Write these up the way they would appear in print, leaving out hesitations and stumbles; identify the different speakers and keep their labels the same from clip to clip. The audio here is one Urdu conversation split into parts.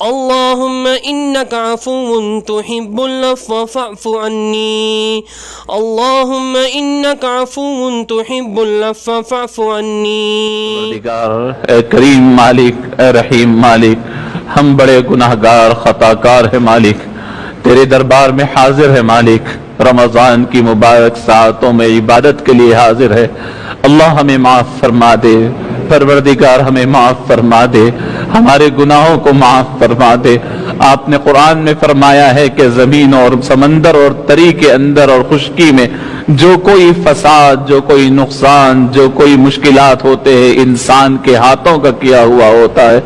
Speaker 1: اللهم إنك عفو تحب العفو فاعف عني اللهم إنك عفو تحب العفو فاعف عني
Speaker 2: اے کریم مالک، اے رحیم مالک، ہم بڑے گناہگار خطا کار ہیں مالک، تیرے دربار میں حاضر ہے مالک، رمضان کی مبارک ساعتوں میں عبادت کے لیے حاضر ہے۔ اللہ ہمیں معاف فرما دے، پروردگار ہمیں معاف فرما دے، ہمارے گناہوں کو معاف فرما دے۔ آپ نے قرآن میں فرمایا ہے کہ زمین اور سمندر اور تری کے اندر اور خشکی میں جو کوئی فساد، جو کوئی نقصان، جو کوئی مشکلات ہوتے ہیں انسان کے ہاتھوں کا کیا ہوا ہوتا ہے۔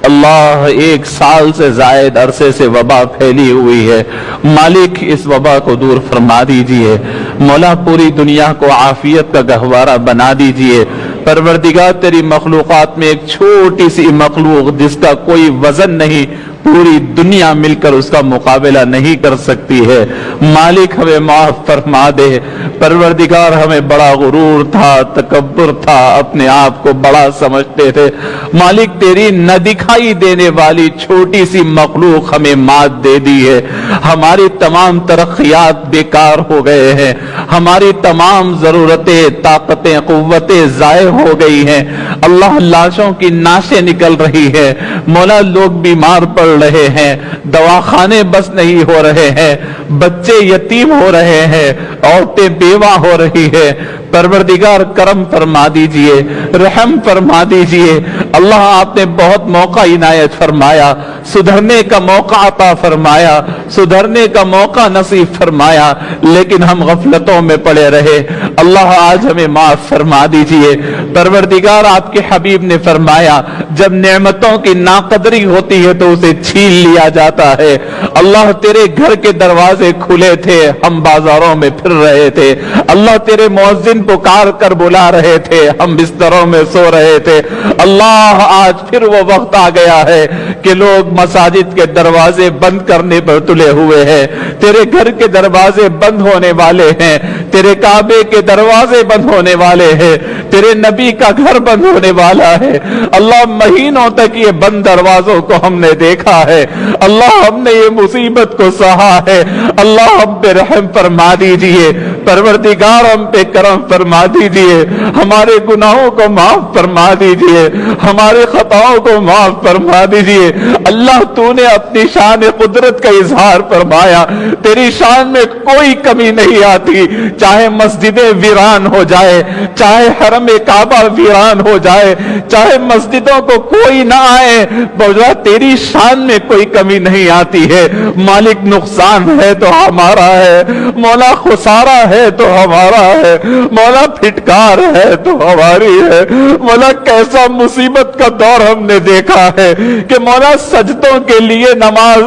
Speaker 2: اللہ 1 سال سے زائد عرصے سے وبا پھیلی ہوئی ہے، مالک اس وبا کو دور فرما دیجئے، مولا پوری دنیا کو عافیت کا گہوارہ بنا دیجئے۔ پروردگار تیری مخلوقات میں ایک چھوٹی سی مخلوق جس کا کوئی وزن نہیں، پوری دنیا مل کر اس کا مقابلہ نہیں کر سکتی ہے، مالک ہمیں معاف فرما دے۔ پروردگار ہمیں بڑا غرور تھا، تکبر تھا، اپنے آپ کو بڑا سمجھتے تھے، مالک تیری نہ دکھائی دینے والی چھوٹی سی مخلوق ہمیں مات دے دی ہے، ہماری تمام ترقیات بیکار ہو گئے ہیں، ہماری تمام ضرورتیں، طاقتیں، قوتیں ضائع ہو گئی ہیں، اللہ لاشوں کی ناشیں نکل رہی ہے، مولا لوگ بیمار پڑ رہے ہیں، دواخانے بس نہیں ہو رہے ہیں، بچے یتیم ہو رہے ہیں، عورتیں بیوہ ہو رہی ہے۔ پروردگار کرم فرما دیجئے، رحم فرما دیجئے۔ اللہ آپ نے بہت موقع عنایت فرمایا، سدھرنے کا موقع عطا فرمایا، سدھرنے کا موقع نصیب فرمایا، لیکن ہم غفلتوں میں پڑے رہے۔ اللہ آج ہمیں معاف فرما دیجئے۔ پروردگار آپ کے حبیب نے فرمایا جب نعمتوں کی ناقدری ہوتی ہے تو اسے چھین لیا جاتا ہے۔ اللہ تیرے گھر کے دروازے کھلے تھے، ہم بازاروں میں پھر رہے تھے، اللہ تیرے مؤذن پکار کر بلا رہے تھے، ہم بستروں میں سو رہے تھے۔ اللہ آج پھر وہ وقت آ گیا ہے کہ لوگ مساجد کے دروازے بند کرنے پر تلے ہوئے ہیں، تیرے گھر کے دروازے بند ہونے والے ہیں، تیرے کعبے کے دروازے بند ہونے والے ہیں، تیرے نبی کا گھر بند ہونے والا ہے۔ اللہ مہینوں تک یہ بند دروازوں کو ہم نے دیکھا ہے، اللہ ہم نے یہ مصیبت کو سہا ہے، اللہ ہم پہ رحم فرما دیجئے۔ پروردگار ہم پہ کرم فرما دیجئے، ہمارے گناہوں کو معاف فرما دیجئے، ہمارے خطاؤں کو معاف فرما دیجئے۔ اللہ تو نے اپنی شان قدرت کا اظہار فرمایا، تیری شان میں کوئی کمی نہیں آتی، چاہے مسجدیں ویران ہو جائے، چاہے حرم کعبہ ویران ہو جائے، چاہے مسجدوں کو کوئی نہ آئے، مولا تیری شان میں کوئی کمی نہیں آتی ہے۔ مالک نقصان ہے تو ہمارا ہے، مولا خسارہ ہے تو ہمارا ہے، مولا پھٹکار ہے تو ہماری ہے۔ مولا کیسا مصیبت کا دور ہم نے دیکھا ہے کہ مولا سجدوں کے لیے نماز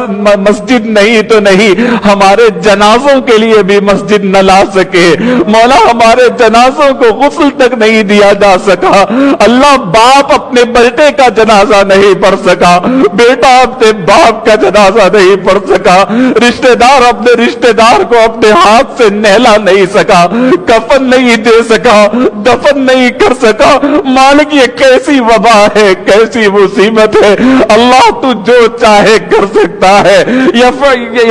Speaker 2: مسجد نہیں تو نہیں، ہمارے جنازوں کے لیے بھی مسجد نہ لا سکے، مولا ہمارے جنازوں کو غسل تک نہیں دیا جا سکا۔ اللہ باپ اپنے بیٹے کا جنازہ نہیں پڑھ سکا، بیٹا اپنے باپ کا جنازہ نہیں پڑھ سکا، رشتہ دار اپنے رشتہ دار کو اپنے ہاتھ سے نہلا نہیں سکا، کفن نہیں دے سکا، دفن نہیں کر سکا۔ مالک یہ کیسی وبا ہے، کیسی مصیبت ہے۔ اللہ تو جو چاہے کر سکتا ہے، یا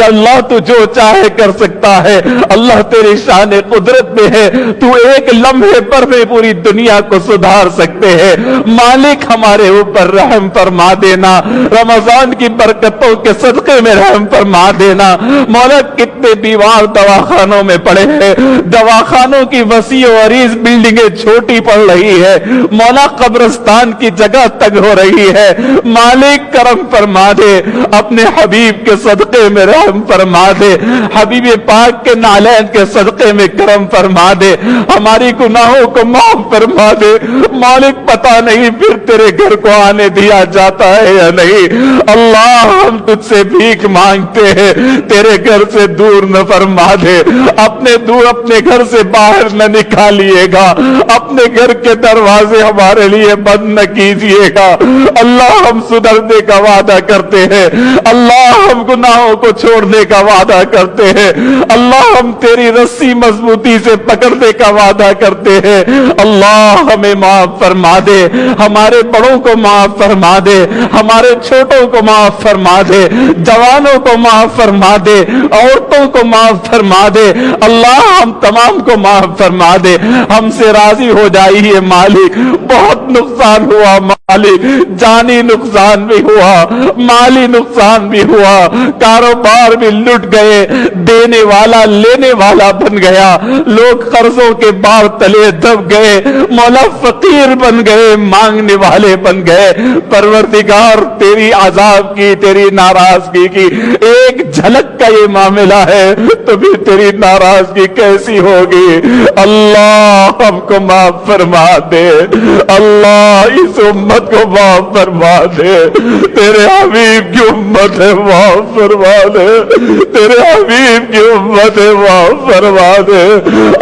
Speaker 2: اللہ تو جو چاہے کر سکتا ہے، اللہ تیری شان قدرت میں ہے، تو ایک لمحے پر میں پوری دنیا کو سدھار سکتے ہیں۔ مالک ہمارے اوپر رحم فرما دینا، رمضان کی برکتوں کے صدقے میں رحم فرما دینا۔ مولا کتنے بیمار دواخانوں میں پڑے ہیں، دواخانوں کی وسیع و عریض بلڈنگیں چھوٹی پڑ رہی ہے، مولا قبرستان کی جگہ تنگ ہو رہی ہے، مالک کرم فرما دے، اپنے حبیب کے صدقے میں رحم فرما دے، حبیب پاک کے نالین کے صدقے میں کرم فرما دے، ہماری گناہوں کو معاف فرما دے۔ مالک پتہ نہیں پھر تیرے گھر کو آنے دیا جاتا ہے یا نہیں، اللہ ہم تجھ سے بھیک مانگتے ہیں، تیرے گھر سے دور نہ فرما دے، اپنے دور اپنے گھر سے باہر نہ نکالیے گا، اپنے گھر کے دروازے ہمارے لیے بند نہ کیجیے گا۔ اللہ ہم سدھرنے کا وعدہ کرتے ہیں، اللہ ہم گناہوں کو چھوڑنے کا وعدہ کرتے ہیں، اللہ ہم تیری رسی مضبوطی سے پکڑنے کا وعدہ کرتے ہیں۔ اللہ ہمیں معاف فرما دے، ہمارے بڑوں کو معاف فرما دے، ہمارے چھوٹوں کو معاف فرما دے، جوانوں کو معاف فرما دے، عورتوں کو معاف فرما دے۔ اللہ ہم تمام کو معاف فرما دے، ہم سے راضی ہو جائیے مالک۔ بہت نقصان ہوا مالک، جانی نقصان بھی ہوا، مالی نقصان بھی ہوا، کاروبار بھی لٹ گئے، دینے والا لینے والا بن گیا، لوگ قرضوں کے بار تلے دب گئے، مولا فقیر بن گئے، مانگنے والے بن گئے۔ پروردگار تیری عذاب کی، تیری ناراضگی کی ایک جھلک کا یہ معاملہ ہے تو بھی تیری ناراضگی کیسی ہوگی؟ اللہ ہم کو معاف فرما دے، اللہ اس امت کو معاف فرما دے، تیرے حبیب کی امت ہے معاف فرما دے، تیرے حبیب کی امت ہے معاف فرما دے۔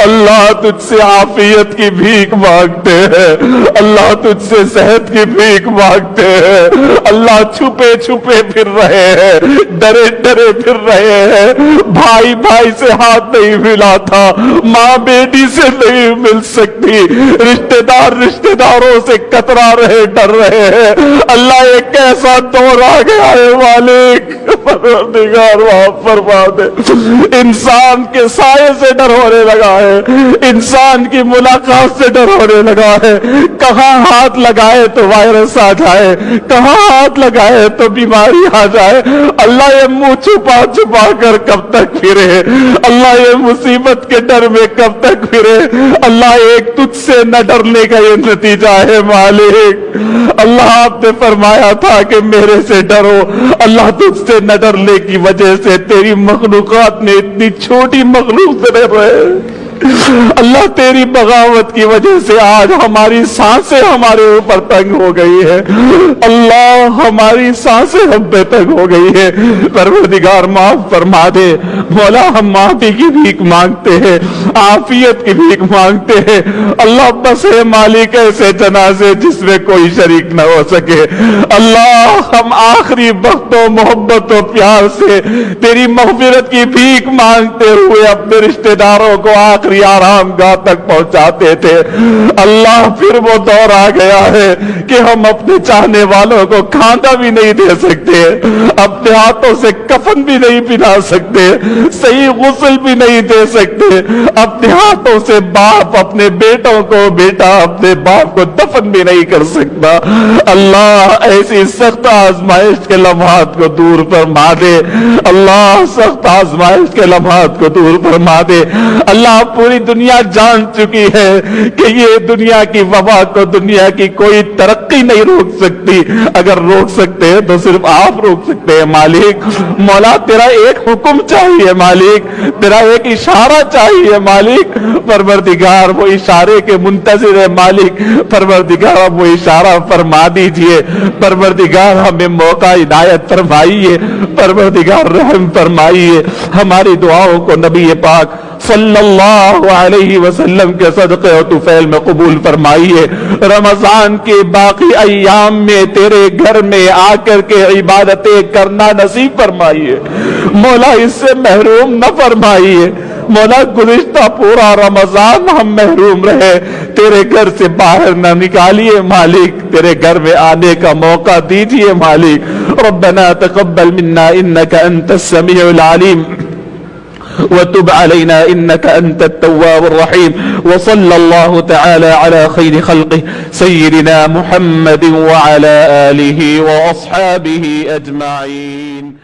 Speaker 2: اللہ تجھ سے عافیت کی بھیک مانگتے ہیں، اللہ تجھ سے صحت کی بھیک مانگتے ہیں۔ اللہ چھپے چھپے پھر رہے ہیں، ڈرے ڈرے پھر رہے ہیں، بھائی بھائی سے ہاتھ نہیں ملا تھا، ماں بیٹی سے نہیں مل سکتی، رشتہ دار رشتہ داروں سے کترا رہے، ڈر رہے ہیں۔ اللہ ایک کیسا دور آ گیا ہے مالک، پروردگار معاف فرما دے۔ انسان کے سائے سے ڈر ہونے لگا ہے، انسان کی ملاقات سے ڈر ہونے لگا ہے۔ کہاں ہاتھ لگائے تو وائرس آ جائے، کہاں ہاتھ لگائے تو بیماری آ جائے۔ اللہ یہ منہ چھپا چھپا کر کب تک پھرے؟ اللہ یہ مصیبت کے ڈر میں کب تک پھرے؟ اللہ ایک تجھ سے نہ ڈرنے کا یہ نتیجہ ہے مالک۔ اللہ آپ نے فرمایا تھا کہ میرے سے ڈرو، اللہ تجھ سے نہ ڈرنے کی وجہ سے تیری مخلوقات نے اتنی چھوٹی مخلوق سے ڈر رہے۔ اللہ تیری بغاوت کی وجہ سے آج ہماری سانسیں ہمارے اوپر تنگ ہو گئی ہے، اللہ ہماری سانسیں ہم پہ تنگ ہو گئی ہے۔ پروردگار معاف فرما دے مولا، ہم معافی کی بھیک مانگتے ہیں، عافیت کی بھیک مانگتے ہیں۔ اللہ بس ہے مالک ایسے جنازے جس میں کوئی شریک نہ ہو سکے۔ اللہ ہم آخری وقت و محبت و پیار سے تیری مغفرت کی بھیک مانگتے ہوئے اپنے رشتہ داروں کو آخری آرام گاہ تک پہنچاتے تھے۔ اللہ پھر وہ دور آ گیا ہے کہ ہم اپنے چاہنے والوں کو کھانا بھی نہیں دے سکتے، اپنے ہاتھوں سے کفن بھی نہیں پہنا سکتے، صحیح غسل بھی نہیں دے سکتے، اپنے ہاتھوں سے باپ اپنے بیٹوں کو، بیٹا اپنے باپ کو دفن بھی نہیں کر سکتا۔ اللہ ایسی سخت آزمائش کے لمحات کو دور فرما دے، اللہ سخت آزمائش کے لمحات کو دور فرما دے۔ اللہ پوری دنیا جان چکی ہے کہ یہ دنیا کی وبا کو دنیا کی کوئی ترقی نہیں روک سکتی، اگر روک سکتے ہیں تو صرف آپ روک سکتے ہیں مالک۔ مولا تیرا ایک حکم چاہیے مالک، تیرا ایک اشارہ چاہیے مالک۔ پروردگار وہ اشارے کے منتظر ہے مالک، پروردگار وہ اشارہ فرما دیجئے، پروردگار ہمیں موقع عنایت فرمائیے، پروردگار رحم فرمائیے۔ ہماری دعاؤں کو نبی پاک صلی اللہ علیہ وسلم کے صدقے و طفیل میں قبول فرمائیے۔ رمضان کے باقی ایام میں تیرے گھر میں آ کر کے عبادتیں کرنا نصیب فرمائیے مولا، اس سے محروم نہ فرمائیے مولا۔ گزشتہ پورا رمضان ہم محروم رہے، تیرے گھر سے باہر نہ نکالیے مالک، تیرے گھر میں آنے کا موقع دیجئے مالک۔ ربنا تقبل منا انك انت السميع العليم وتب علينا إنك أنت التواب الرحيم، وصلى الله تعالى على خير خلقه سيدنا محمد وعلى آله وأصحابه أجمعين.